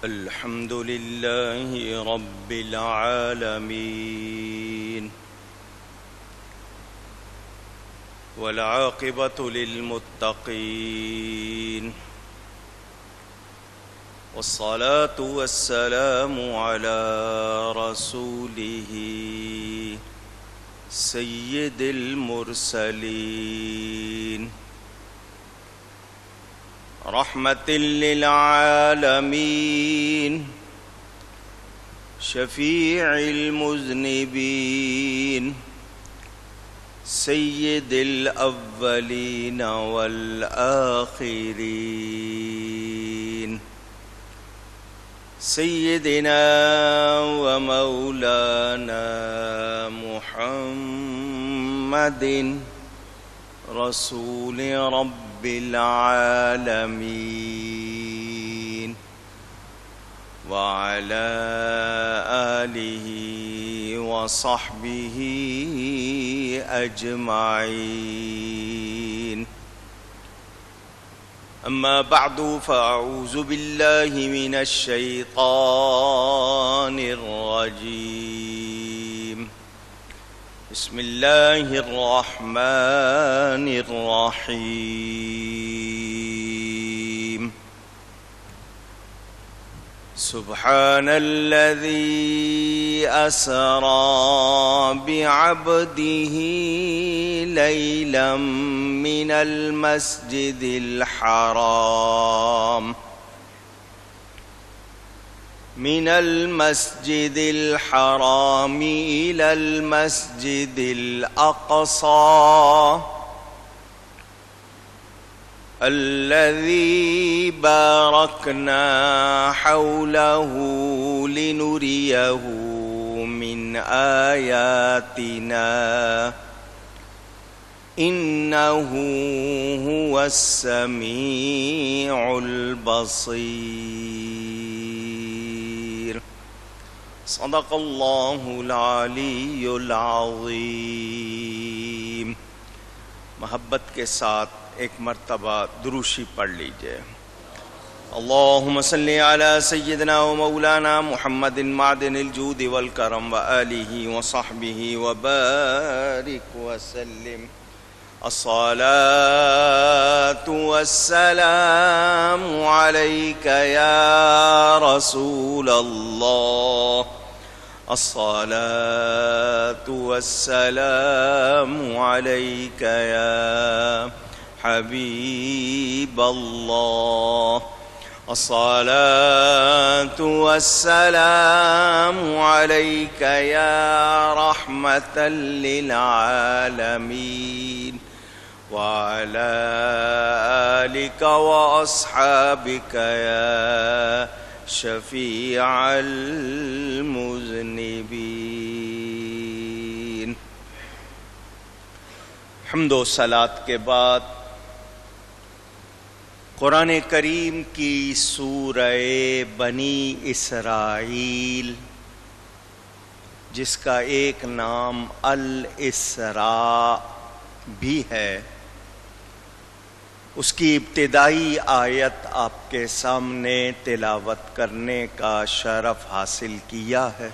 الحمد لله رب العالمين والعاقبة للمتقين والصلاة والسلام على رسوله سيد المرسلين رحمة للعالمين شفيع المذنبين سيد الأولين والآخرين سيدنا ومولانا محمد رسول رب العالمين وعلى آله وصحبه أجمعين. أما بعد فأعوذ بالله من الشيطان الرجيم. بسم الله الرحمن الرحيم. سبحان الذي أسرى بعبده ليلا من المسجد الحرام إلى المسجد الأقصى الذي باركنا حوله لنريه من آياتنا إنه هو السميع البصير. صدق الله العلی العظیم. محبت کے ساتھ ایک مرتبہ دروشی پڑھ لیجئے. اللہم صلی علی سیدنا و مولانا محمد معدن الجود والکرم وآلہ وصحبہ وبارک وسلم. الصلاة والسلام عليك يا رسول الله. الصلاة والسلام عليك يا حبيب الله. الصلاة والسلام عليك يا رحمة للعالمين وعلى آلك وأصحابك يا شفيع المذنبين. حمد و صلاۃ کے بعد قرآن کریم کی سورہ بنی اسرائیل، جس کا ایک نام الاسراء بھی ہے، اس کی ابتدائی آیت آپ کے سامنے تلاوت کرنے کا شرف حاصل کیا ہے.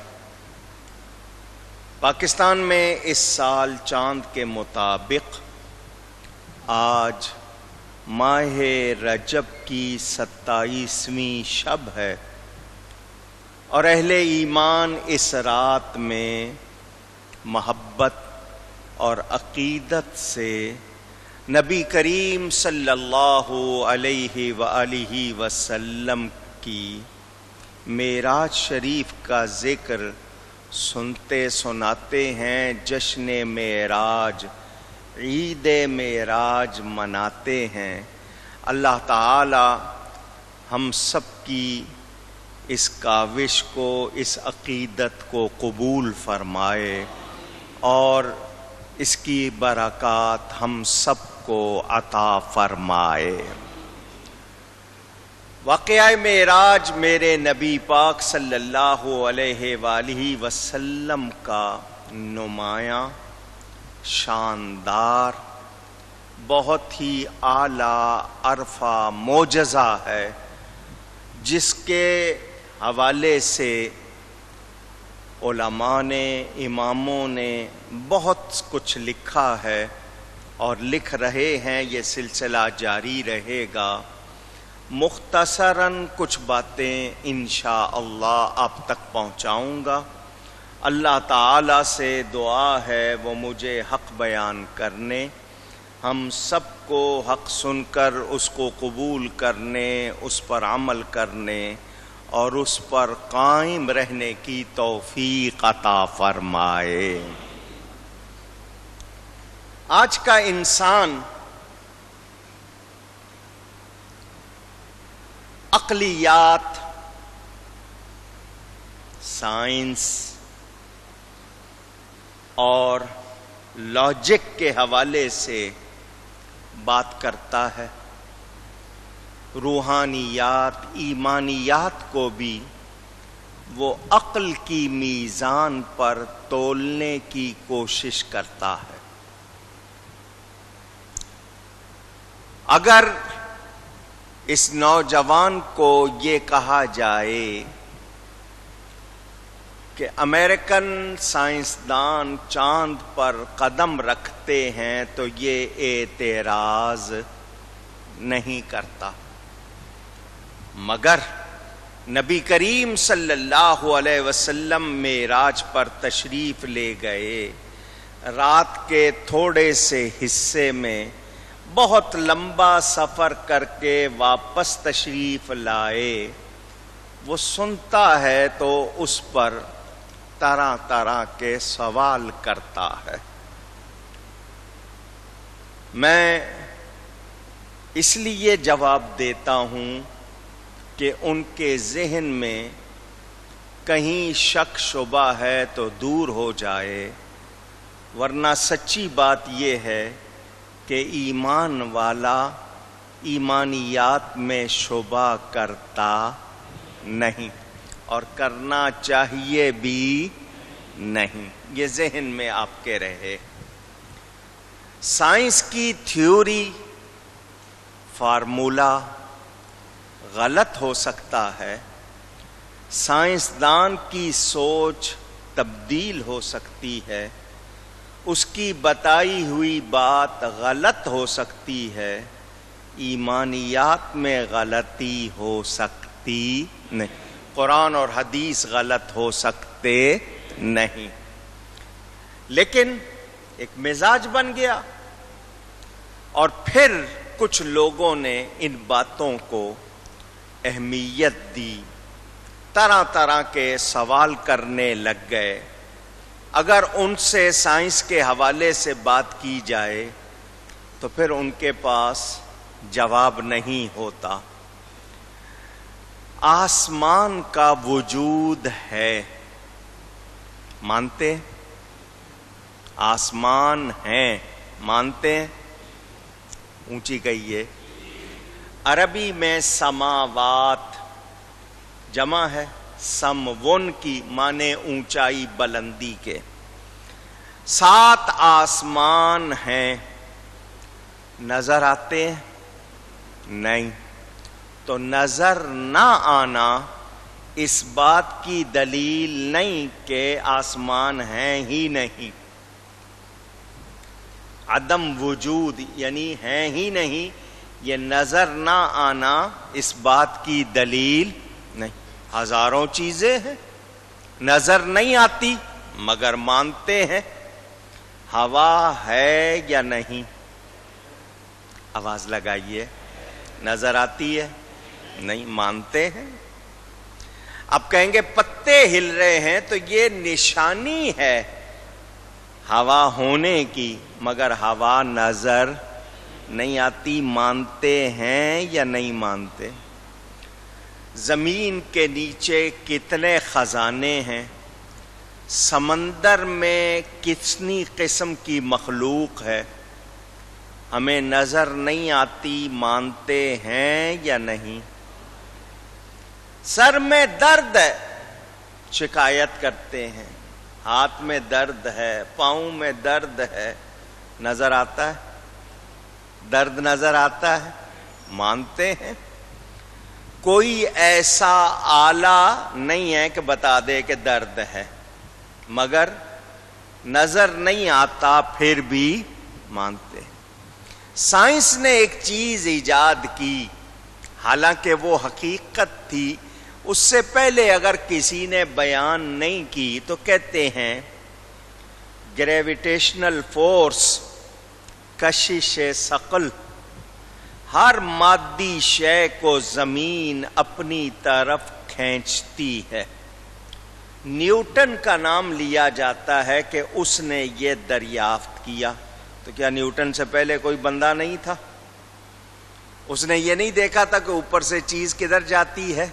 پاکستان میں اس سال چاند کے مطابق آج ماہ رجب کی 27ویں شب ہے، اور اہل ایمان اس رات میں محبت اور عقیدت سے نبی کریم صلی اللہ علیہ وآلہ وسلم کی معراج شریف کا ذکر سنتے سناتے ہیں، جشن معراج، عید معراج مناتے ہیں. اللہ تعالی ہم سب کی اس کاوش کو، اس عقیدت کو قبول فرمائے اور اس کی برکات ہم سب کو عطا فرمائے. واقعہ معراج میرے نبی پاک صلی اللہ علیہ وآلہ وسلم کا نمایاں، شاندار، بہت ہی اعلیٰ عرفہ معجزہ ہے، جس کے حوالے سے علماء نے، اماموں نے بہت کچھ لکھا ہے اور لکھ رہے ہیں، یہ سلسلہ جاری رہے گا۔ مختصراً کچھ باتیں انشاءاللہ آپ تک پہنچاؤں گا۔ اللہ تعالیٰ سے دعا ہے وہ مجھے حق بیان کرنے، ہم سب کو حق سن کر اس کو قبول کرنے، اس پر عمل کرنے اور اس پر قائم رہنے کی توفیق عطا فرمائے۔ آج کا انسان عقلیات، سائنس اور لاجک کے حوالے سے بات کرتا ہے، روحانیات، ایمانیات کو بھی وہ عقل کی میزان پر تولنے کی کوشش کرتا ہے۔ اگر اس نوجوان کو یہ کہا جائے کہ امریکن سائنسدان چاند پر قدم رکھتے ہیں تو یہ اعتراض نہیں کرتا، مگر نبی کریم صلی اللہ علیہ وسلم معراج پر تشریف لے گئے، رات کے تھوڑے سے حصے میں بہت لمبا سفر کر کے واپس تشریف لائے، وہ سنتا ہے تو اس پر طرح طرح کے سوال کرتا ہے۔ میں اس لیے جواب دیتا ہوں کہ ان کے ذہن میں کہیں شک شبہ ہے تو دور ہو جائے، ورنہ سچی بات یہ ہے کہ ایمان والا ایمانیات میں شبہ کرتا نہیں اور کرنا چاہیے بھی نہیں، یہ ذہن میں آپ کے رہے۔ سائنس کی تھیوری، فارمولہ غلط ہو سکتا ہے، سائنسدان کی سوچ تبدیل ہو سکتی ہے، اس کی بتائی ہوئی بات غلط ہو سکتی ہے، ایمانیات میں غلطی ہو سکتی نہیں، قرآن اور حدیث غلط ہو سکتے نہیں۔ لیکن ایک مزاج بن گیا اور پھر کچھ لوگوں نے ان باتوں کو اہمیت دی، طرح طرح کے سوال کرنے لگ گئے۔ اگر ان سے سائنس کے حوالے سے بات کی جائے تو پھر ان کے پاس جواب نہیں ہوتا۔ آسمان کا وجود ہے، مانتے؟ آسمان ہیں، مانتے؟ اونچی کہیے۔ عربی میں سماوات جمع ہے، سمون کی معنی اونچائی بلندی کے۔ 7 آسمان ہیں، نظر آتے ہیں؟ نہیں۔ تو نظر نہ آنا اس بات کی دلیل نہیں کہ آسمان ہیں ہی نہیں۔ عدم وجود یعنی ہیں ہی نہیں، یہ نظر نہ آنا اس بات کی دلیل نہیں۔ ہزاروں چیزیں ہیں، نظر نہیں آتی مگر مانتے ہیں۔ ہوا ہے یا نہیں؟ آواز لگائیے۔ نظر آتی ہے؟ نہیں، مانتے ہیں۔ اب کہیں گے پتے ہل رہے ہیں تو یہ نشانی ہے ہوا ہونے کی، مگر ہوا نظر نہیں آتی، مانتے ہیں یا نہیں مانتے؟ زمین کے نیچے کتنے خزانے ہیں، سمندر میں کتنی قسم کی مخلوق ہے، ہمیں نظر نہیں آتی، مانتے ہیں یا نہیں؟ سر میں درد ہے، شکایت کرتے ہیں، ہاتھ میں درد ہے، پاؤں میں درد ہے، نظر آتا ہے؟ درد نظر آتا ہے، مانتے ہیں؟ کوئی ایسا آلہ نہیں ہے کہ بتا دے کہ درد ہے، مگر نظر نہیں آتا پھر بھی مانتے۔ سائنس نے ایک چیز ایجاد کی، حالانکہ وہ حقیقت تھی، اس سے پہلے اگر کسی نے بیان نہیں کی تو کہتے ہیں گریویٹیشنل فورس، کشش ثقل، ہر مادی شے کو زمین اپنی طرف کھینچتی ہے۔ نیوٹن کا نام لیا جاتا ہے کہ اس نے یہ دریافت کیا۔ تو کیا نیوٹن سے پہلے کوئی بندہ نہیں تھا؟ اس نے یہ نہیں دیکھا تھا کہ اوپر سے چیز کدھر جاتی ہے؟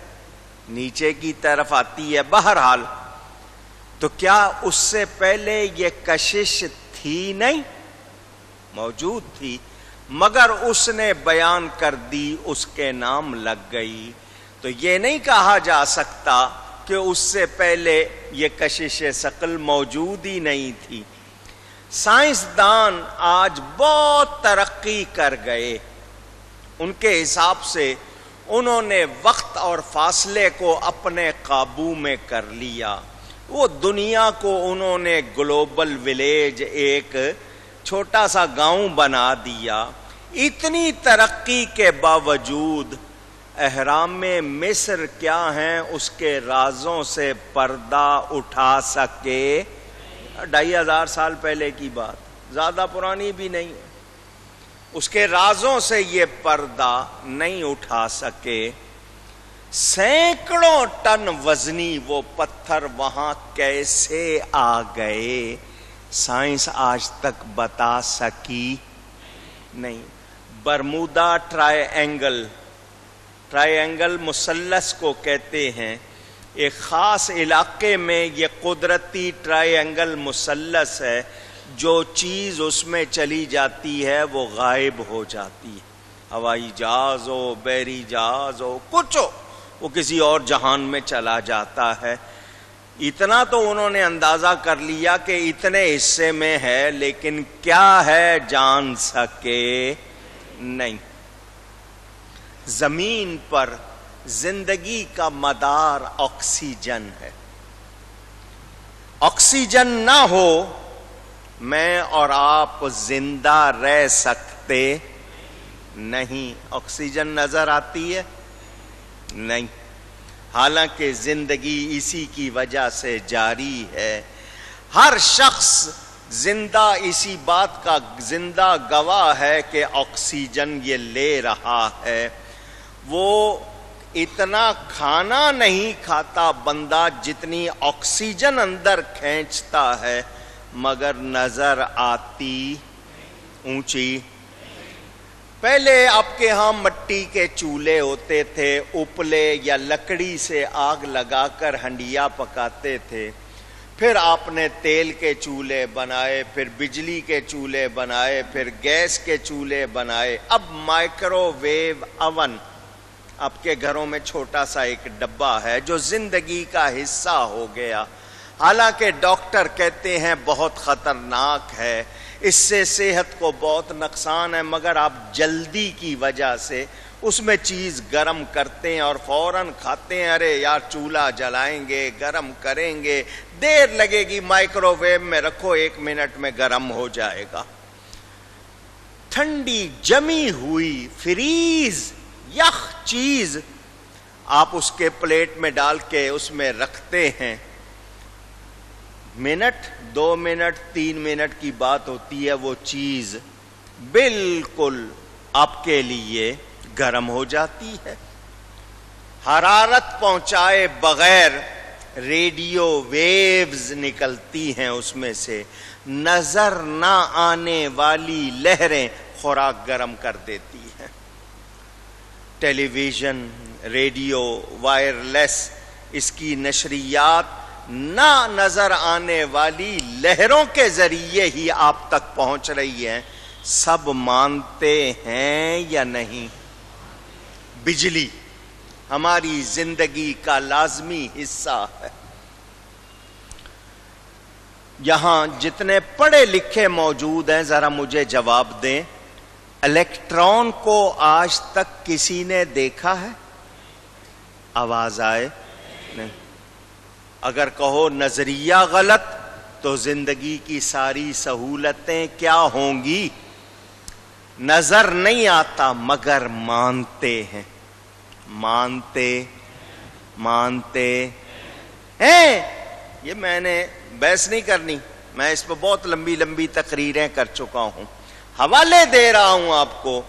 نیچے کی طرف آتی ہے۔ بہرحال تو کیا اس سے پہلے یہ کشش تھی؟ نہیں، موجود تھی، مگر اس نے بیان کر دی، اس کے نام لگ گئی۔ تو یہ نہیں کہا جا سکتا کہ اس سے پہلے یہ کشش ثقل موجود ہی نہیں تھی۔ سائنسدان آج بہت ترقی کر گئے، ان کے حساب سے انہوں نے وقت اور فاصلے کو اپنے قابو میں کر لیا۔ وہ دنیا کو انہوں نے گلوبل ولیج، ایک چھوٹا سا گاؤں بنا دیا۔ اتنی ترقی کے باوجود احرام مصر کیا ہیں اس کے رازوں سے پردہ اٹھا سکے؟ 2500 سال پہلے کی بات، زیادہ پرانی بھی نہیں، اس کے رازوں سے یہ پردہ نہیں اٹھا سکے۔ سینکڑوں ٹن وزنی وہ پتھر وہاں کیسے آ گئے؟ سائنس آج تک بتا سکی نہیں۔ برمودا ٹرائی اینگل مثلث کو کہتے ہیں۔ ایک خاص علاقے میں یہ قدرتی ٹرائی اینگل مثلث ہے، جو چیز اس میں چلی جاتی ہے وہ غائب ہو جاتی ہے۔ ہوائی جہاز ہو، بحری جہاز ہو، کچھ ہو، وہ کسی اور جہان میں چلا جاتا ہے۔ اتنا تو انہوں نے اندازہ کر لیا کہ اتنے حصے میں ہے، لیکن کیا ہے جان سکے نہیں۔ زمین پر زندگی کا مدار آکسیجن ہے۔ آکسیجن نہ ہو میں اور آپ زندہ رہ سکتے نہیں۔ آکسیجن نظر آتی ہے؟ نہیں، حالانکہ زندگی اسی کی وجہ سے جاری ہے۔ ہر شخص زندہ اسی بات کا زندہ گواہ ہے کہ آکسیجن یہ لے رہا ہے۔ وہ اتنا کھانا نہیں کھاتا بندہ جتنی آکسیجن اندر کھینچتا ہے، مگر نظر آتی اونچی۔ پہلے آپ کے ہاں مٹی کے چولہے ہوتے تھے، اپلے یا لکڑی سے آگ لگا کر ہنڈیا پکاتے تھے۔ پھر آپ نے تیل کے چولہے بنائے، پھر بجلی کے چولہے بنائے، پھر گیس کے چولہے بنائے۔ اب مائکرو ویو اوون آپ کے گھروں میں چھوٹا سا ایک ڈبہ ہے جو زندگی کا حصہ ہو گیا۔ حالانکہ ڈاکٹر کہتے ہیں بہت خطرناک ہے، اس سے صحت کو بہت نقصان ہے، مگر آپ جلدی کی وجہ سے اس میں چیز گرم کرتے ہیں اور فوراً کھاتے ہیں۔ ارے یار چولہا جلائیں گے، گرم کریں گے، دیر لگے گی، مائکرو ویو میں رکھو، 1 منٹ میں گرم ہو جائے گا۔ ٹھنڈی جمی ہوئی فریز یخ چیز آپ اس کے پلیٹ میں ڈال کے اس میں رکھتے ہیں، منٹ 2 منٹ 3 منٹ کی بات ہوتی ہے، وہ چیز بالکل آپ کے لیے گرم ہو جاتی ہے۔ حرارت پہنچائے بغیر ریڈیو ویوز نکلتی ہیں اس میں سے، نظر نہ آنے والی لہریں خوراک گرم کر دیتی ہیں۔ ٹیلی ویژن، ریڈیو، وائرلیس، اس کی نشریات نہ نظر آنے والی لہروں کے ذریعے ہی آپ تک پہنچ رہی ہیں۔ سب مانتے ہیں یا نہیں؟ بجلی ہماری زندگی کا لازمی حصہ ہے۔ یہاں جتنے پڑھے لکھے موجود ہیں ذرا مجھے جواب دیں، الیکٹران کو آج تک کسی نے دیکھا ہے؟ آواز آئے نہیں. اگر کہو نظریہ غلط تو زندگی کی ساری سہولتیں کیا ہوں گی؟ نظر نہیں آتا مگر مانتے ہیں. مانتے ہیں. یہ میں نے بحث نہیں کرنی، میں اس پہ بہت لمبی لمبی تقریریں کر چکا ہوں، حوالے دے رہا ہوں آپ کو.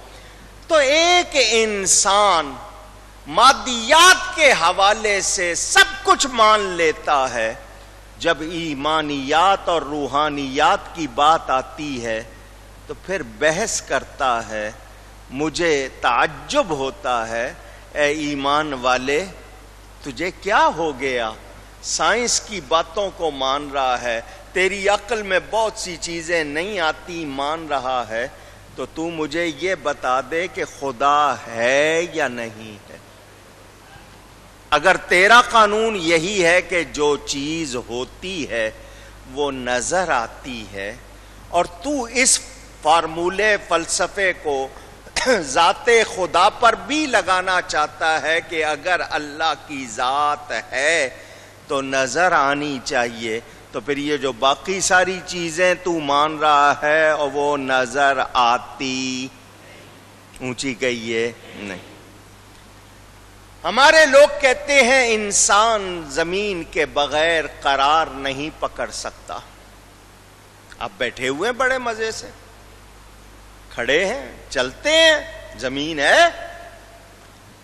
تو ایک انسان مادیات کے حوالے سے سب کچھ مان لیتا ہے، جب ایمانیات اور روحانیات کی بات آتی ہے تو پھر بحث کرتا ہے. مجھے تعجب ہوتا ہے، اے ایمان والے تجھے کیا ہو گیا؟ سائنس کی باتوں کو مان رہا ہے، تیری عقل میں بہت سی چیزیں نہیں آتی مان رہا ہے، تو تو مجھے یہ بتا دے کہ خدا ہے یا نہیں ہے. اگر تیرا قانون یہی ہے کہ جو چیز ہوتی ہے وہ نظر آتی ہے، اور تو اس فارمولے فلسفے کو ذات خدا پر بھی لگانا چاہتا ہے کہ اگر اللہ کی ذات ہے تو نظر آنی چاہیے، تو پھر یہ جو باقی ساری چیزیں تو مان رہا ہے اور وہ نظر آتی اونچی کہیے نہیں. ہمارے لوگ کہتے ہیں انسان زمین کے بغیر قرار نہیں پکڑ سکتا. آپ بیٹھے ہوئے ہیں بڑے مزے سے، کھڑے ہیں، چلتے ہیں، زمین ہے.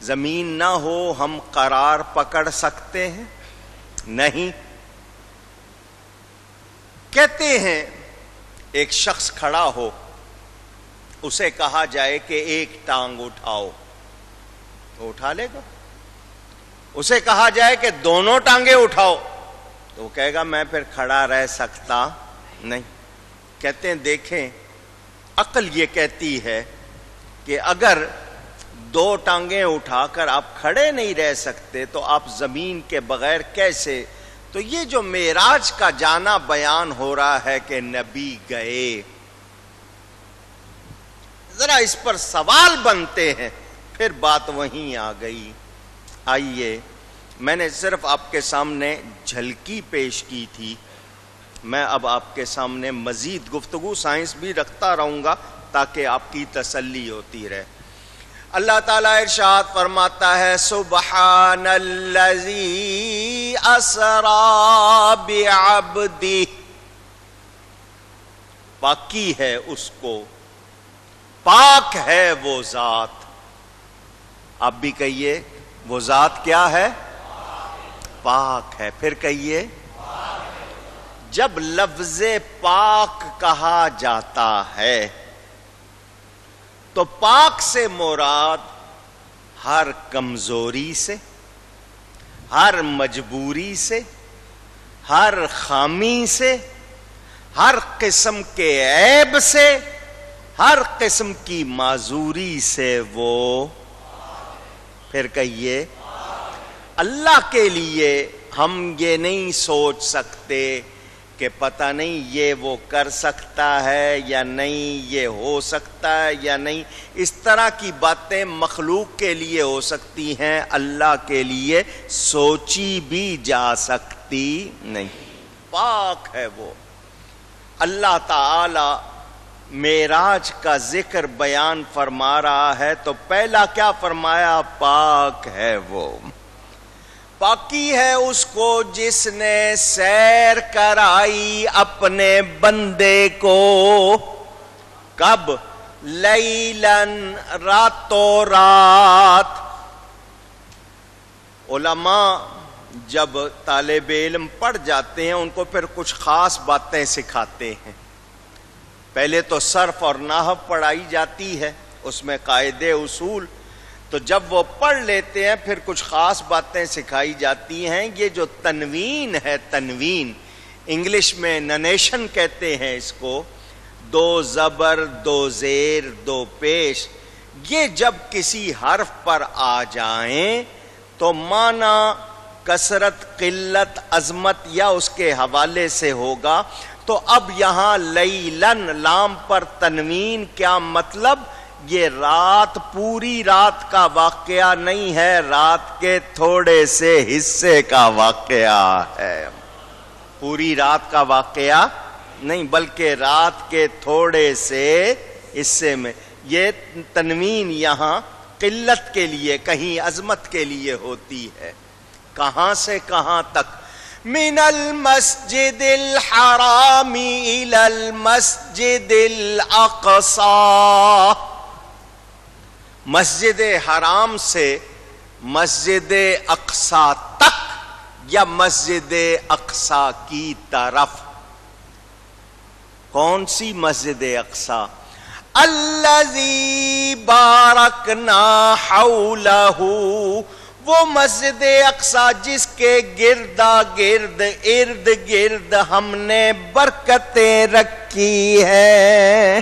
زمین نہ ہو ہم قرار پکڑ سکتے ہیں؟ نہیں. کہتے ہیں ایک شخص کھڑا ہو، اسے کہا جائے کہ ایک ٹانگ اٹھاؤ، تو اٹھا لے گا. اسے کہا جائے کہ دونوں ٹانگیں اٹھاؤ، تو وہ کہے گا میں پھر کھڑا رہ سکتا نہیں. کہتے ہیں دیکھیں، عقل یہ کہتی ہے کہ اگر دو ٹانگیں اٹھا کر آپ کھڑے نہیں رہ سکتے تو آپ زمین کے بغیر کیسے؟ تو یہ جو معراج کا جانا بیان ہو رہا ہے کہ نبی گئے، ذرا اس پر سوال بنتے ہیں. پھر بات وہیں آ گئی. آئیے، میں نے صرف آپ کے سامنے جھلکی پیش کی تھی، میں اب آپ کے سامنے مزید گفتگو سائنس بھی رکھتا رہوں گا تاکہ آپ کی تسلی ہوتی رہے. اللہ تعالیٰ ارشاد فرماتا ہے سبحان الذی اسری بعبدہ، پاکی ہے اس کو، پاک ہے وہ ذات. آپ بھی کہیے وہ ذات کیا ہے؟ پاک ہے. پھر کہیے جب لفظ پاک کہا جاتا ہے تو پاک سے مراد ہر کمزوری سے، ہر مجبوری سے، ہر خامی سے، ہر قسم کے عیب سے، ہر قسم کی معذوری سے وہ. پھر کہیے اللہ کے لیے ہم یہ نہیں سوچ سکتے کہ پتہ نہیں یہ وہ کر سکتا ہے یا نہیں، یہ ہو سکتا ہے یا نہیں. اس طرح کی باتیں مخلوق کے لیے ہو سکتی ہیں، اللہ کے لیے سوچی بھی جا سکتی نہیں. پاک ہے وہ. اللہ تعالی معراج کا ذکر بیان فرما رہا ہے تو پہلا کیا فرمایا؟ پاک ہے وہ. پاکی ہے اس کو جس نے سیر کرائی اپنے بندے کو. کب؟ لیلاً، راتوں رات. علماء جب طالب علم پڑھ جاتے ہیں ان کو پھر کچھ خاص باتیں سکھاتے ہیں. پہلے تو صرف اور نحو پڑھائی جاتی ہے، اس میں قاعدے اصول. تو جب وہ پڑھ لیتے ہیں پھر کچھ خاص باتیں سکھائی جاتی ہیں. یہ جو تنوین ہے، تنوین انگلش میں ننیشن کہتے ہیں اس کو، دو زبر، دو زیر، دو پیش. یہ جب کسی حرف پر آ جائیں تو معنی کثرت، قلت، عظمت یا اس کے حوالے سے ہوگا. تو اب یہاں لیلن، لام پر تنوین، کیا مطلب؟ یہ رات پوری رات کا واقعہ نہیں ہے، رات کے تھوڑے سے حصے کا واقعہ ہے. پوری رات کا واقعہ نہیں بلکہ رات کے تھوڑے سے حصے میں. یہ تنوین یہاں قلت کے لیے، کہیں عظمت کے لیے ہوتی ہے. کہاں سے کہاں تک؟ من المسجد الحرام الى المسجد الاقصى، مسجد حرام سے مسجد اقصی تک یا مسجد اقصی کی طرف. کون سی مسجد اقصی؟ الذی بارکنا حولہ، وہ مسجد اقصی جس کے گردا گرد ارد گرد ہم نے برکتیں رکھی ہیں.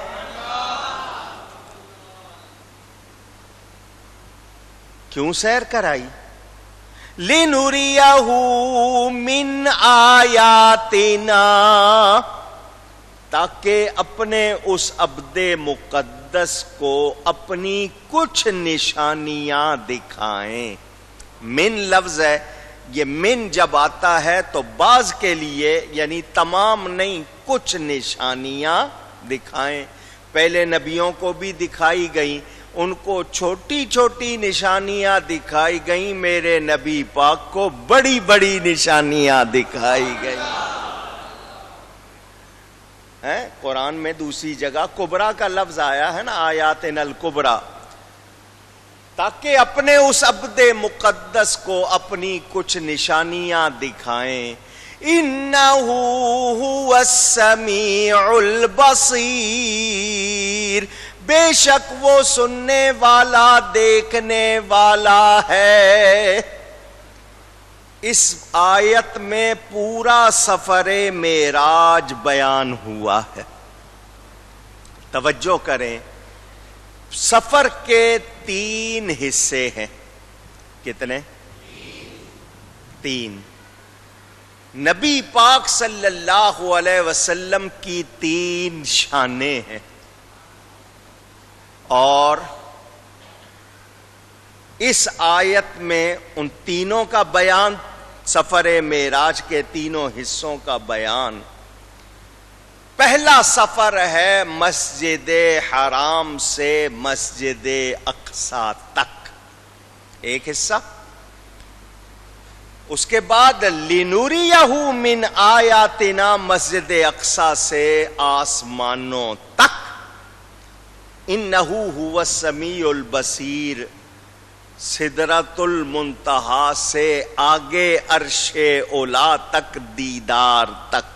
کیوں سیر کرائی؟ لِنُرِيَهُ مِنْ آیاتنا، تاکہ اپنے اس عبد مقدس کو اپنی کچھ نشانیاں دکھائیں. من لفظ ہے، یہ من جب آتا ہے تو بعض کے لیے یعنی تمام نہیں، کچھ نشانیاں دکھائیں. پہلے نبیوں کو بھی دکھائی گئیں، ان کو چھوٹی چھوٹی نشانیاں دکھائی گئیں، میرے نبی پاک کو بڑی بڑی نشانیاں دکھائی گئیں. قرآن میں دوسری جگہ کبرا کا لفظ آیا ہے نا، آیاتنا الکبرا، تاکہ اپنے اس عبد مقدس کو اپنی کچھ نشانیاں دکھائیں. انہ هو السمیع البصیر، بے شک وہ سننے والا دیکھنے والا ہے. اس آیت میں پورا سفر معراج بیان ہوا ہے. توجہ کریں، سفر کے 3 حصے ہیں. کتنے؟ 3. نبی پاک صلی اللہ علیہ وسلم کی 3 شانیں ہیں، اور اس آیت میں ان تینوں کا بیان، سفر معراج کے 3 حصوں کا بیان. پہلا سفر ہے مسجد حرام سے مسجد اقصی تک، ایک حصہ. اس کے بعد لِنُرِيَهُ مِنْ آیاتنا، مسجد اقصی سے آسمانوں تک. انہ هو السمیع البصیر، سدرۃ المنتہا سے آگے عرش اولا تک، دیدار تک.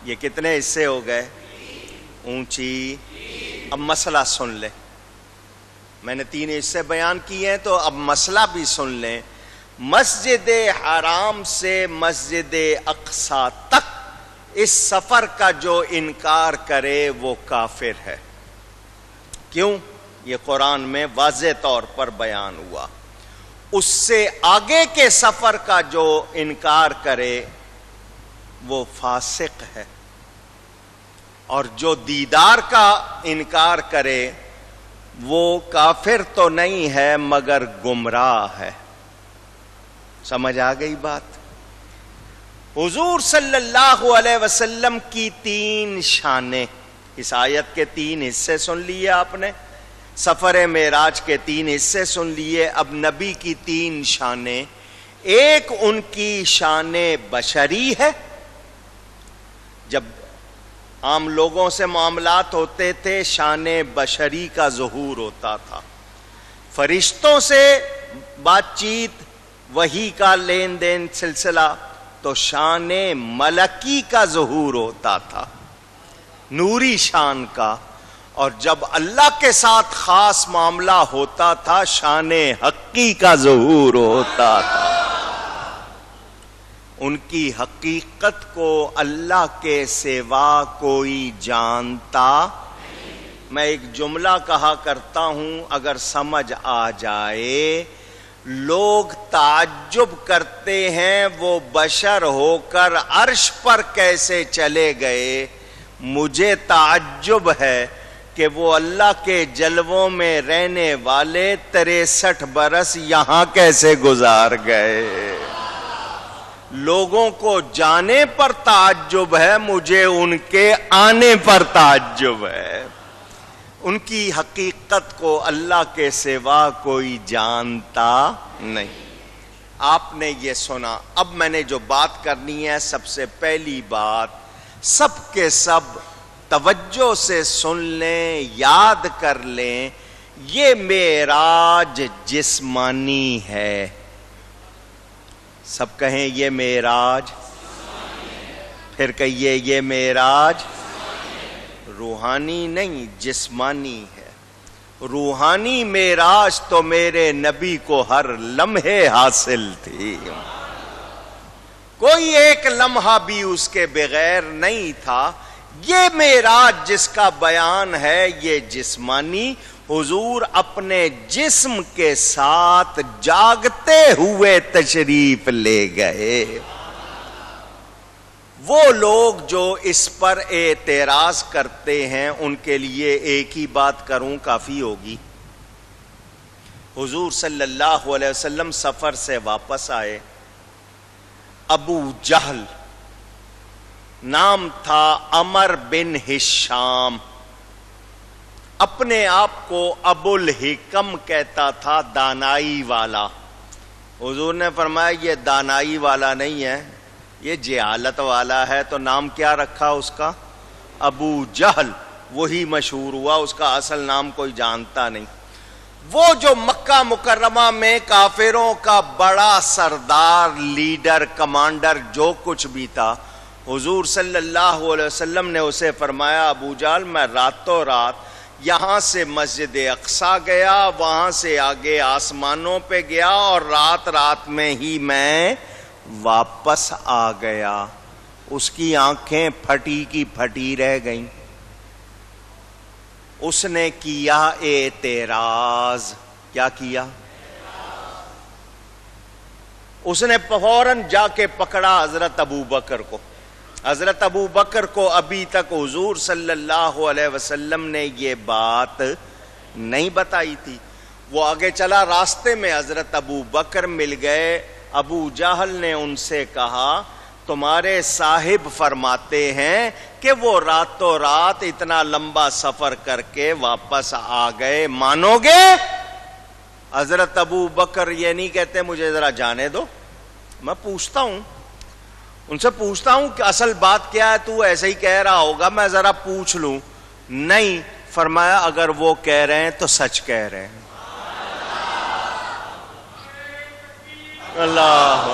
یہ کتنے حصے ہو گئے؟ اونچی. اب مسئلہ سن لیں، میں نے 3 حصے بیان کیے ہیں تو اب مسئلہ بھی سن لیں. مسجد حرام سے مسجد اقصی تک اس سفر کا جو انکار کرے وہ کافر ہے. کیوں؟ یہ قرآن میں واضح طور پر بیان ہوا. اس سے آگے کے سفر کا جو انکار کرے وہ فاسق ہے، اور جو دیدار کا انکار کرے وہ کافر تو نہیں ہے مگر گمراہ ہے. سمجھ آ گئی بات؟ حضور صلی اللہ علیہ وسلم کی 3 شانیں، اس آیت کے 3 حصے سن لیے آپ نے، سفر معراج کے 3 حصے سن لیے. اب نبی کی 3 شانیں. ایک ان کی شان بشری ہے، جب عام لوگوں سے معاملات ہوتے تھے شان بشری کا ظہور ہوتا تھا. فرشتوں سے بات چیت، وحی کا لین دین سلسلہ، تو شان ملکی کا ظہور ہوتا تھا، نوری شان کا. اور جب اللہ کے ساتھ خاص معاملہ ہوتا تھا شان حقی کا ظہور ہوتا تھا. ان کی حقیقت کو اللہ کے سوا کوئی جانتا. میں ایک جملہ کہا کرتا ہوں، اگر سمجھ آ جائے، لوگ تعجب کرتے ہیں وہ بشر ہو کر عرش پر کیسے چلے گئے. مجھے تعجب ہے کہ وہ اللہ کے جلووں میں رہنے والے 63 برس یہاں کیسے گزار گئے. لوگوں کو جانے پر تعجب ہے، مجھے ان کے آنے پر تعجب ہے. ان کی حقیقت کو اللہ کے سوا کوئی جانتا نہیں. آپ نے یہ سنا. اب میں نے جو بات کرنی ہے، سب سے پہلی بات سب کے سب توجہ سے سن لیں، یاد کر لیں، یہ معراج جسمانی ہے. سب کہیں یہ معراج، پھر کہیے یہ معراج روحانی نہیں جسمانی ہے. روحانی معراج تو میرے نبی کو ہر لمحے حاصل تھی، کوئی ایک لمحہ بھی اس کے بغیر نہیں تھا. یہ معراج جس کا بیان ہے یہ جسمانی. حضور اپنے جسم کے ساتھ جاگتے ہوئے تشریف لے گئے. وہ لوگ جو اس پر اعتراض کرتے ہیں ان کے لیے ایک ہی بات کروں کافی ہوگی. حضور صلی اللہ علیہ وسلم سفر سے واپس آئے. ابو جہل نام تھا، عمر بن ہشام، اپنے آپ کو ابو الحکم کہتا تھا، دانائی والا. حضور نے فرمایا یہ دانائی والا نہیں ہے، یہ جہالت والا ہے. تو نام کیا رکھا اس کا؟ ابو جہل. وہی مشہور ہوا، اس کا اصل نام کوئی جانتا نہیں. وہ جو مکہ مکرمہ میں کافروں کا بڑا سردار، لیڈر، کمانڈر، جو کچھ بھی تھا، حضور صلی اللہ علیہ وسلم نے اسے فرمایا ابو جہل میں راتوں رات یہاں سے مسجد اقصیٰ گیا، وہاں سے آگے آسمانوں پہ گیا، اور رات رات میں ہی میں واپس آ گیا. اس کی آنکھیں پھٹی کی پھٹی رہ گئیں. اس نے کیا اعتراض. کیا کیا؟ اس نے فوراً جا کے پکڑا حضرت ابو بکر کو. حضرت ابو بکر کو ابھی تک حضور صلی اللہ علیہ وسلم نے یہ بات نہیں بتائی تھی. وہ آگے چلا، راستے میں حضرت ابو بکر مل گئے. ابو جہل نے ان سے کہا تمہارے صاحب فرماتے ہیں کہ وہ راتوں رات اتنا لمبا سفر کر کے واپس آ گئے، مانو گے؟ حضرت ابو بکر یہ نہیں کہتے مجھے ذرا جانے دو، میں پوچھتا ہوں، ان سے پوچھتا ہوں کہ اصل بات کیا ہے. تو ایسے ہی کہہ رہا ہوگا، میں ذرا پوچھ لوں. نہیں، فرمایا اگر وہ کہہ رہے ہیں تو سچ کہہ رہے ہیں. اللہ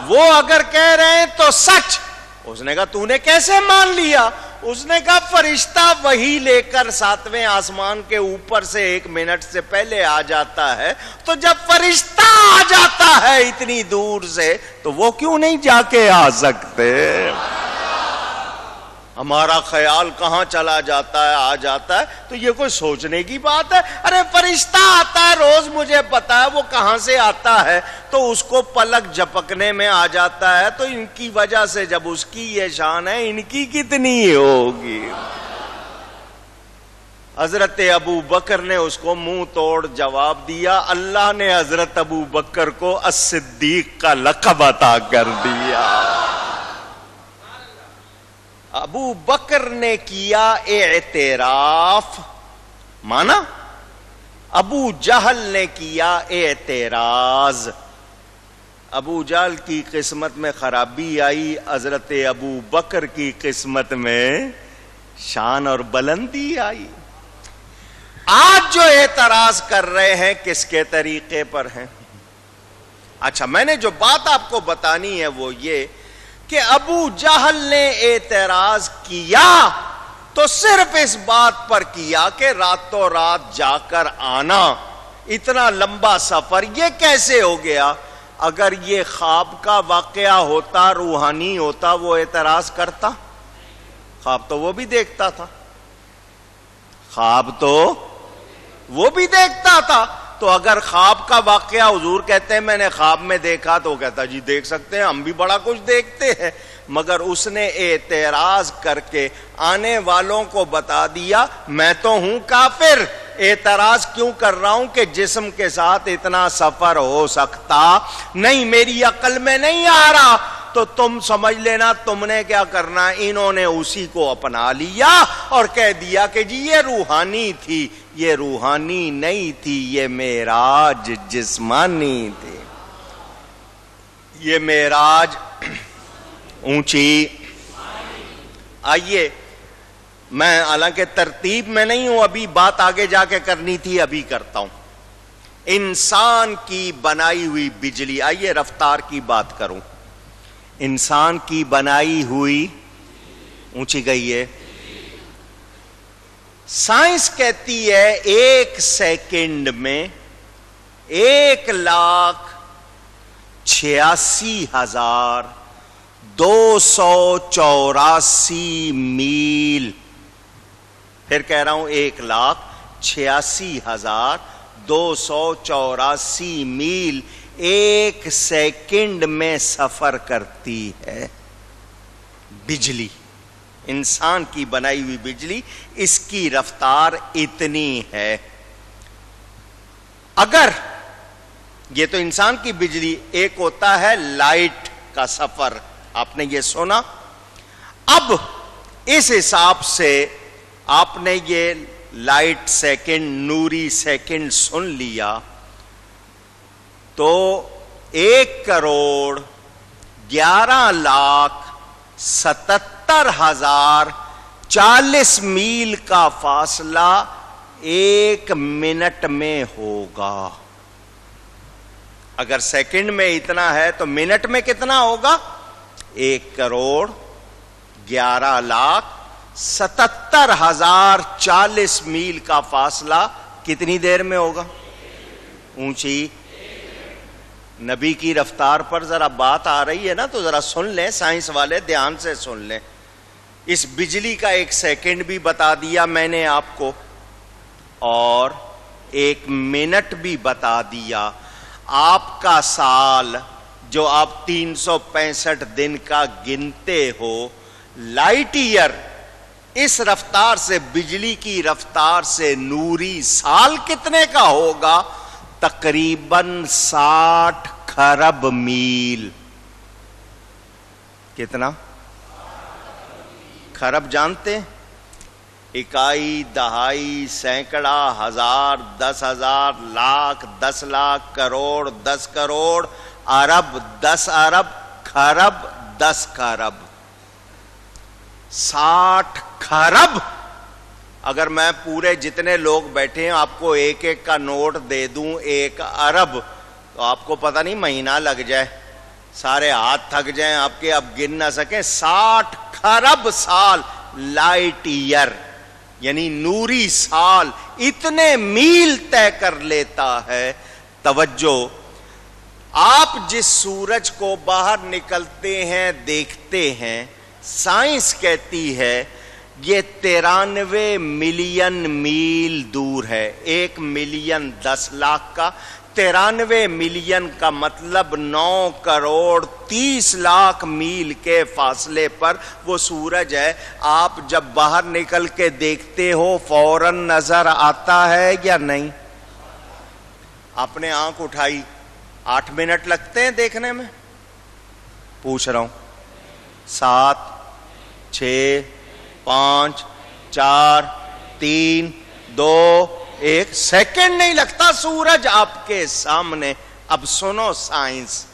وہ اگر کہہ رہے ہیں تو سچ. اس نے کہا تو نے کیسے مان لیا؟ اس نے کہا فرشتہ وہی لے کر 7ویں آسمان کے اوپر سے 1 منٹ سے پہلے آ جاتا ہے، تو جب فرشتہ آ جاتا ہے اتنی دور سے تو وہ کیوں نہیں جا کے آ سکتے؟ ہمارا خیال کہاں چلا جاتا ہے، آ جاتا ہے. تو یہ کوئی سوچنے کی بات ہے؟ ارے فرشتہ آتا ہے روز، مجھے پتا ہے وہ کہاں سے آتا ہے، تو اس کو پلک جھپکنے میں آ جاتا ہے. تو ان کی وجہ سے جب اس کی یہ شان ہے، ان کی کتنی ہوگی؟ حضرت ابو بکر نے اس کو منہ توڑ جواب دیا. اللہ نے حضرت ابو بکر کو الصدیق کا لقب عطا کر دیا. ابو بکر نے کیا اعتراف، مانا. ابو جہل نے کیا اعتراض. ابو جہل کی قسمت میں خرابی آئی، حضرت ابو بکر کی قسمت میں شان اور بلندی آئی. آج جو اعتراض کر رہے ہیں کس کے طریقے پر ہیں؟ اچھا، میں نے جو بات آپ کو بتانی ہے وہ یہ کہ ابو جہل نے اعتراض کیا تو صرف اس بات پر کیا کہ راتوں رات جا کر آنا، اتنا لمبا سفر یہ کیسے ہو گیا؟ اگر یہ خواب کا واقعہ ہوتا، روحانی ہوتا، وہ اعتراض کرتا؟ خواب تو وہ بھی دیکھتا تھا، خواب تو وہ بھی دیکھتا تھا. تو اگر خواب کا واقعہ حضور کہتے ہیں میں نے خواب میں دیکھا تو وہ کہتا جی دیکھ سکتے ہیں، ہم بھی بڑا کچھ دیکھتے ہیں، مگر اس نے اعتراض کر کے آنے والوں کو بتا دیا میں تو ہوں کافر۔ اعتراض کیوں کر رہا ہوں کہ جسم کے ساتھ اتنا سفر ہو سکتا نہیں، میری عقل میں نہیں آ رہا، تو تم سمجھ لینا تم نے کیا کرنا، انہوں نے اسی کو اپنا لیا اور کہہ دیا کہ جی یہ روحانی تھی۔ یہ روحانی نہیں تھی، یہ معراج جسمانی تھی۔ یہ معراج اونچی۔ آئیے، میں حالانکہ ترتیب میں نہیں ہوں، ابھی بات آگے جا کے کرنی تھی، ابھی کرتا ہوں۔ انسان کی بنائی ہوئی بجلی، آئیے رفتار کی بات کروں۔ انسان کی بنائی ہوئی اونچی گئی ہے۔ سائنس کہتی ہے 1 سیکنڈ میں 1,86,284 میل، پھر کہہ رہا ہوں 1,86,284 میل 1 سیکنڈ میں سفر کرتی ہے بجلی۔ انسان کی بنائی ہوئی بجلی، اس کی رفتار اتنی ہے۔ اگر یہ تو انسان کی بجلی، ایک ہوتا ہے لائٹ کا سفر، آپ نے یہ سنا۔ اب اس حساب سے آپ نے یہ لائٹ سیکنڈ، نوری سیکنڈ سن لیا، تو 1,11,77,040 میل کا فاصلہ 1 منٹ میں ہوگا۔ اگر سیکنڈ میں اتنا ہے تو منٹ میں کتنا ہوگا؟ 1,11,77,040 میل کا فاصلہ کتنی دیر میں ہوگا؟ اونچی۔ نبی کی رفتار پر ذرا بات آ رہی ہے نا، تو ذرا سن لیں، سائنس والے دھیان سے سن لیں۔ اس بجلی کا 1 سیکنڈ بھی بتا دیا میں نے آپ کو، اور 1 منٹ بھی بتا دیا۔ آپ کا سال جو آپ 365 دن کا گنتے ہو، لائٹ ایئر، اس رفتار سے، بجلی کی رفتار سے نوری سال کتنے کا ہوگا؟ تقریباً 60 کھرب میل۔ کتنا؟ کھرب جانتے ہیں؟ اکائی، دہائی، سینکڑا، ہزار، 10,000، لاکھ، 10 لاکھ، کروڑ، 10 کروڑ، ارب، 10 ارب، کھرب، 10 کھرب، 60 کھرب۔ اگر میں پورے جتنے لوگ بیٹھے ہیں آپ کو ایک ایک کا نوٹ دے دوں 1 ارب، تو آپ کو پتہ نہیں مہینہ لگ جائے، سارے ہاتھ تھک جائیں آپ کے، اب گن نہ سکیں۔ 60 کھرب سال لائٹ ایئر، یعنی نوری سال، اتنے میل طے کر لیتا ہے۔ توجہ، آپ جس سورج کو باہر نکلتے ہیں دیکھتے ہیں، سائنس کہتی ہے یہ 93 ملین میل دور ہے۔ 1 ملین 10 لاکھ کا، 93 ملین کا مطلب 9 کروڑ 30 لاکھ میل کے فاصلے پر وہ سورج ہے۔ آپ جب باہر نکل کے دیکھتے ہو فوراً نظر آتا ہے یا نہیں؟ آپ نے آنکھ اٹھائی، 8 منٹ لگتے ہیں دیکھنے میں؟ پوچھ رہا ہوں۔ 7، 6، 5، 4، 3، 2، 1 سیکنڈ نہیں لگتا سورج آپ کے سامنے۔ اب سنو سائنس،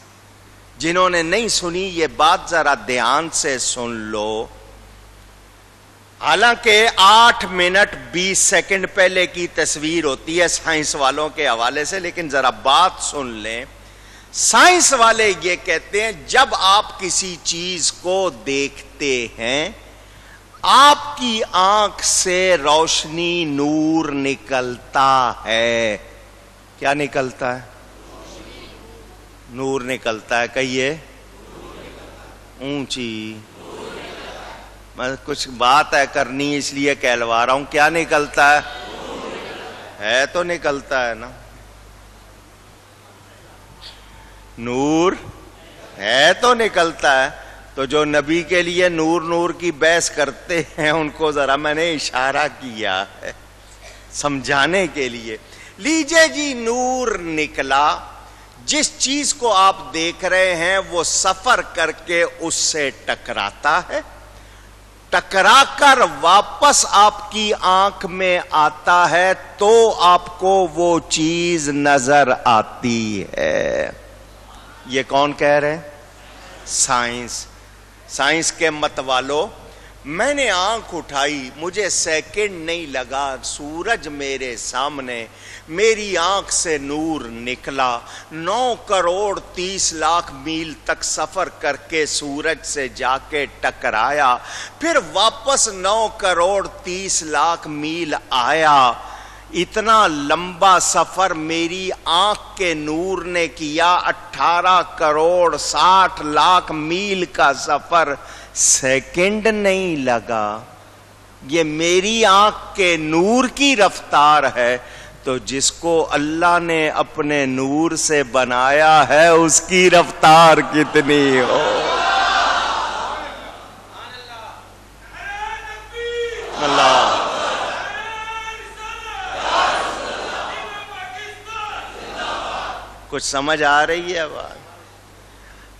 جنہوں نے نہیں سنی یہ بات ذرا دھیان سے سن لو۔ حالانکہ 8 منٹ 20 سیکنڈ پہلے کی تصویر ہوتی ہے سائنس والوں کے حوالے سے، لیکن ذرا بات سن لیں۔ سائنس والے یہ کہتے ہیں جب آپ کسی چیز کو دیکھتے ہیں، آپ کی آنکھ سے روشنی، نور نکلتا ہے۔ کیا نکلتا ہے؟ نور نکلتا ہے، کہیے اونچی۔ میں کچھ بات ہے کرنی اس لیے کہلوا رہا ہوں۔ کیا نکلتا ہے؟ تو نکلتا ہے نا۔ نور ہے تو نکلتا ہے. تو جو نبی کے لیے نور نور کی بحث کرتے ہیں ان کو ذرا میں نے اشارہ کیا ہے سمجھانے کے لیے. لیجئے جی نور نکلا. جس چیز کو آپ دیکھ رہے ہیں وہ سفر کر کے اس سے ٹکراتا ہے, ٹکرا کر واپس آپ کی آنکھ میں آتا ہے تو آپ کو وہ چیز نظر آتی ہے. یہ کون کہہ رہے ہیں؟ سائنس. سائنس کے مت والو, میں نے آنکھ اٹھائی, مجھے سیکنڈ نہیں لگا, سورج میرے سامنے, میری آنکھ سے نور نکلا, 9,30,00,000 میل تک سفر کر کے سورج سے جا کے ٹکرایا, پھر واپس 9,30,00,000 میل آیا. اتنا لمبا سفر میری آنکھ کے نور نے کیا. 18,60,00,000 میل کا سفر سیکنڈ نہیں لگا. یہ میری آنکھ کے نور کی رفتار ہے. تو جس کو اللہ نے اپنے نور سے بنایا ہے اس کی رفتار کتنی ہو. اللہ کچھ سمجھ آ رہی ہے بات؟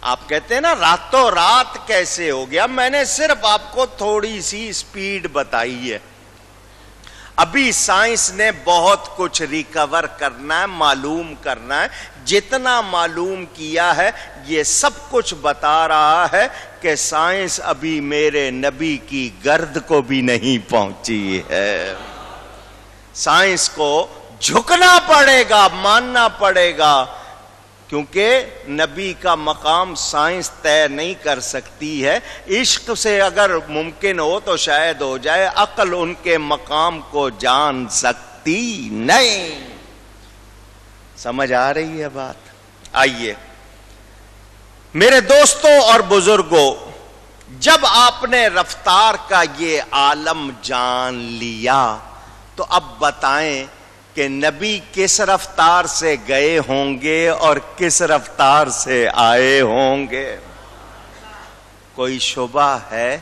آپ کہتے ہیں نا راتوں رات کیسے ہو گیا. میں نے صرف آپ کو تھوڑی سی سپیڈ بتائی ہے. ابھی سائنس نے بہت کچھ ریکور کرنا ہے, معلوم کرنا ہے. جتنا معلوم کیا ہے یہ سب کچھ بتا رہا ہے کہ سائنس ابھی میرے نبی کی گرد کو بھی نہیں پہنچی ہے. سائنس کو جھکنا پڑے گا, ماننا پڑے گا, کیونکہ نبی کا مقام سائنس طے نہیں کر سکتی ہے. عشق سے اگر ممکن ہو تو شاید ہو جائے, عقل ان کے مقام کو جان سکتی نہیں. سمجھ آ رہی ہے بات؟ آئیے میرے دوستوں اور بزرگوں, جب آپ نے رفتار کا یہ عالم جان لیا تو اب بتائیں کہ نبی کس رفتار سے گئے ہوں گے اور کس رفتار سے آئے ہوں گے؟ کوئی شبہ ہے؟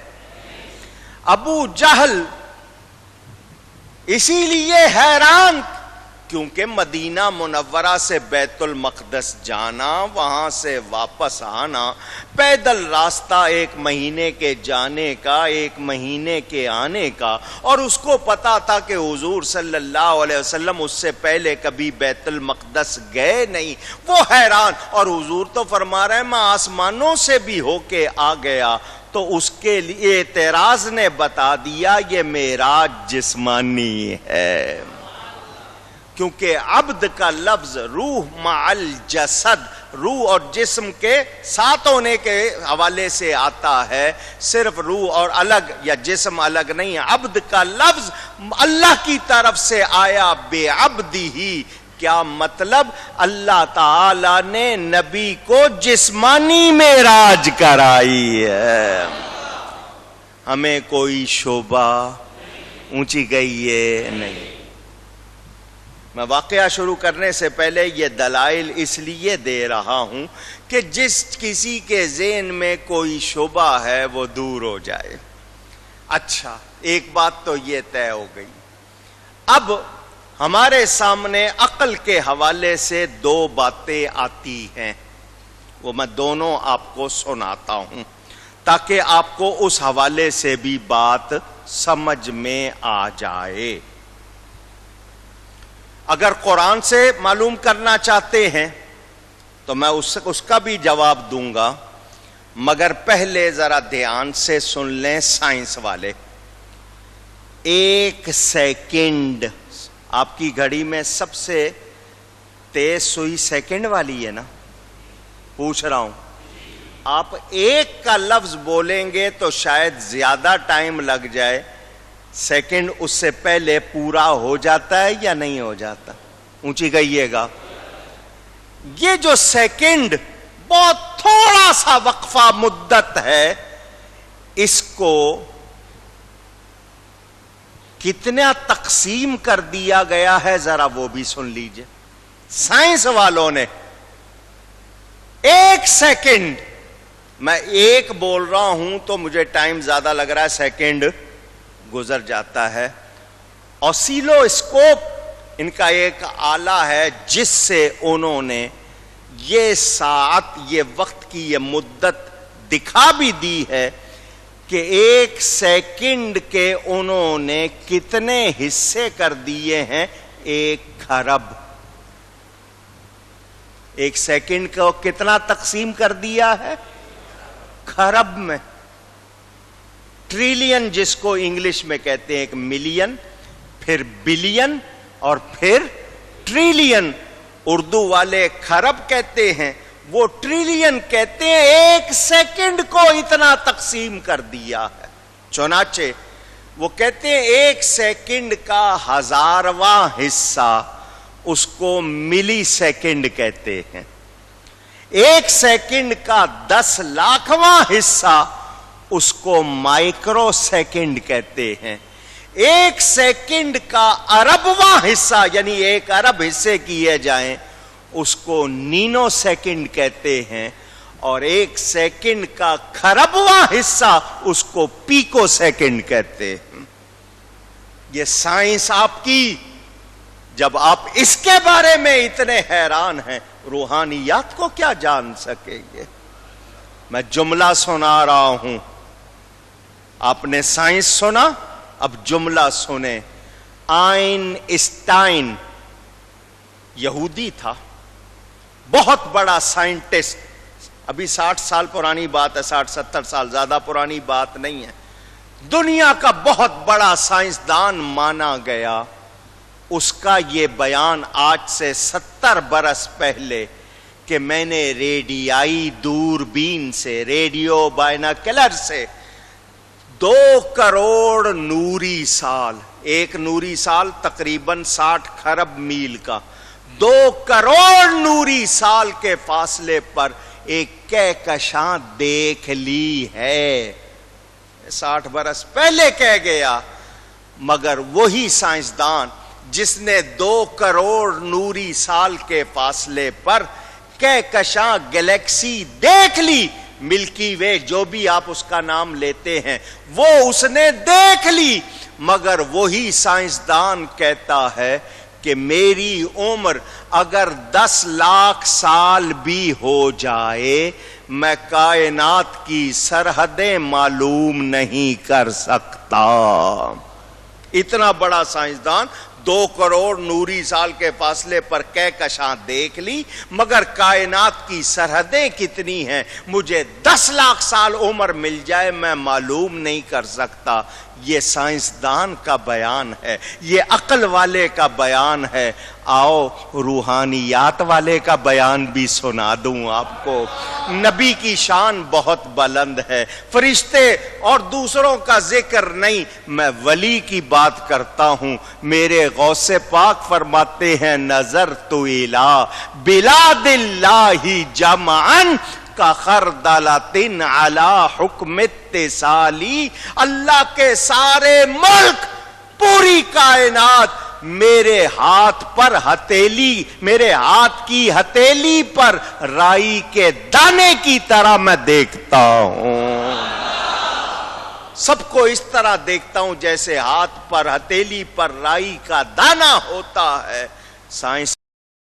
ابو جہل اسی لیے حیران کیونکہ مدینہ منورہ سے بیت المقدس جانا, وہاں سے واپس آنا, پیدل راستہ 1 مہینے کے جانے کا, 1 مہینے کے آنے کا, اور اس کو پتا تھا کہ حضور صلی اللہ علیہ وسلم اس سے پہلے کبھی بیت المقدس گئے نہیں. وہ حیران, اور حضور تو فرما رہے ہیں میں آسمانوں سے بھی ہو کے آ گیا. تو اس کے لیے اعتراض نے بتا دیا یہ معراج جسمانی ہے, کیونکہ عبد کا لفظ روح مع الجسد, روح اور جسم کے ساتھ ہونے کے حوالے سے آتا ہے, صرف روح اور الگ یا جسم الگ نہیں. عبد کا لفظ اللہ کی طرف سے آیا, بے عبدی ہی. کیا مطلب؟ اللہ تعالی نے نبی کو جسمانی معراج کرائی ہے. ہمیں کوئی شبہ اونچی گئی ہے نہیں. میں واقعہ شروع کرنے سے پہلے یہ دلائل اس لیے دے رہا ہوں کہ جس کسی کے ذہن میں کوئی شبہ ہے وہ دور ہو جائے. اچھا, ایک بات تو یہ طے ہو گئی. اب ہمارے سامنے عقل کے حوالے سے 2 باتیں آتی ہیں, وہ میں دونوں آپ کو سناتا ہوں تاکہ آپ کو اس حوالے سے بھی بات سمجھ میں آ جائے. اگر قرآن سے معلوم کرنا چاہتے ہیں تو میں اس کا بھی جواب دوں گا, مگر پہلے ذرا دھیان سے سن لیں سائنس والے. 1 سیکنڈ آپ کی گھڑی میں سب سے تیز سوئی سیکنڈ والی ہے نا؟ پوچھ رہا ہوں. آپ 1 کا لفظ بولیں گے تو شاید زیادہ ٹائم لگ جائے, سیکنڈ اس سے پہلے پورا ہو جاتا ہے یا نہیں ہو جاتا؟ اونچی کہیے گا. یہ جو سیکنڈ بہت تھوڑا سا وقفہ مدت ہے, اس کو کتنا تقسیم کر دیا گیا ہے ذرا وہ بھی سن لیجئے. سائنس والوں نے ایک سیکنڈ، میں ایک بول رہا ہوں تو مجھے ٹائم زیادہ لگ رہا ہے، سیکنڈ گزر جاتا ہے۔ اوسیلو اسکوپ ان کا ایک آلہ ہے جس سے انہوں نے یہ ساعت، یہ وقت کی یہ مدت دکھا بھی دی ہے کہ ایک سیکنڈ کے انہوں نے کتنے حصے کر دیے ہیں، 1 ارب۔ ایک سیکنڈ کو کتنا تقسیم کر دیا ہے؟ خرب میں۔ ٹریلین جس کو انگلش میں کہتے ہیں، ایک ملین، پھر بلین اور پھر ٹریلین۔ اردو والے خرب کہتے ہیں، وہ ٹریلین کہتے ہیں۔ ایک سیکنڈ کو اتنا تقسیم کر دیا ہے۔ چنانچہ وہ کہتے ہیں ایک سیکنڈ کا 1000واں حصہ اس کو ملی سیکنڈ کہتے ہیں۔ ایک سیکنڈ کا 10 لاکھواں حصہ اس کو مائکرو سیکنڈ کہتے ہیں۔ ایک سیکنڈ کا اربواں حصہ، یعنی 1 ارب حصے کیے جائیں، اس کو نینو سیکنڈ کہتے ہیں، اور ایک سیکنڈ کا خربواں حصہ اس کو پیکو سیکنڈ کہتے ہیں۔ یہ سائنس آپ کی، جب آپ اس کے بارے میں اتنے حیران ہیں، روحانیات کو کیا جان سکیں گے؟ میں جملہ سنا رہا ہوں، آپ نے سائنس سنا، اب جملہ سنیں۔ آئنسٹائن یہودی تھا، بہت بڑا سائنٹسٹ، ابھی 60 سال پرانی بات ہے، 60-70 سال، زیادہ پرانی بات نہیں ہے۔ دنیا کا بہت بڑا سائنسدان مانا گیا۔ اس کا یہ بیان آج سے 70 برس پہلے کہ میں نے ریڈیائی دوربین سے، ریڈیو بائناکولر سے 2 کروڑ نوری سال، ایک نوری سال تقریباً 60 خرب میل کا، 2 کروڑ نوری سال کے فاصلے پر ایک کہکشاں دیکھ لی ہے۔ 60 برس پہلے کہہ گیا، مگر وہی سائنسدان جس نے 2 کروڑ نوری سال کے فاصلے پر کہکشاں گلیکسی دیکھ لی، ملکی وے جو بھی آپ اس کا نام لیتے ہیں، وہ اس نے دیکھ لی، مگر وہی سائنسدان کہتا ہے کہ میری عمر اگر 10 لاکھ سال بھی ہو جائے، میں کائنات کی سرحدیں معلوم نہیں کر سکتا۔ اتنا بڑا سائنسدان 2 کروڑ نوری سال کے فاصلے پر کہکشاں دیکھ لی، مگر کائنات کی سرحدیں کتنی ہیں مجھے 10 لاکھ سال عمر مل جائے میں معلوم نہیں کر سکتا۔ یہ سائنسدان کا بیان ہے، یہ عقل والے کا بیان ہے۔ آؤ روحانیات والے کا بیان بھی سنا دوں آپ کو۔ نبی کی شان بہت بلند ہے، فرشتے اور دوسروں کا ذکر نہیں، میں ولی کی بات کرتا ہوں۔ میرے غوث پاک فرماتے ہیں نظر تو الی بلاد اللہ جمعن کا خردلتن علی حکم اتصالی، اللہ کے سارے ملک، پوری کائنات میرے ہاتھ پر ہتھیلی، میرے ہاتھ کی ہتھیلی پر رائی کے دانے کی طرح میں دیکھتا ہوں۔ سب کو اس طرح دیکھتا ہوں جیسے ہاتھ پر ہتھیلی پر رائی کا دانہ ہوتا ہے۔ سائنس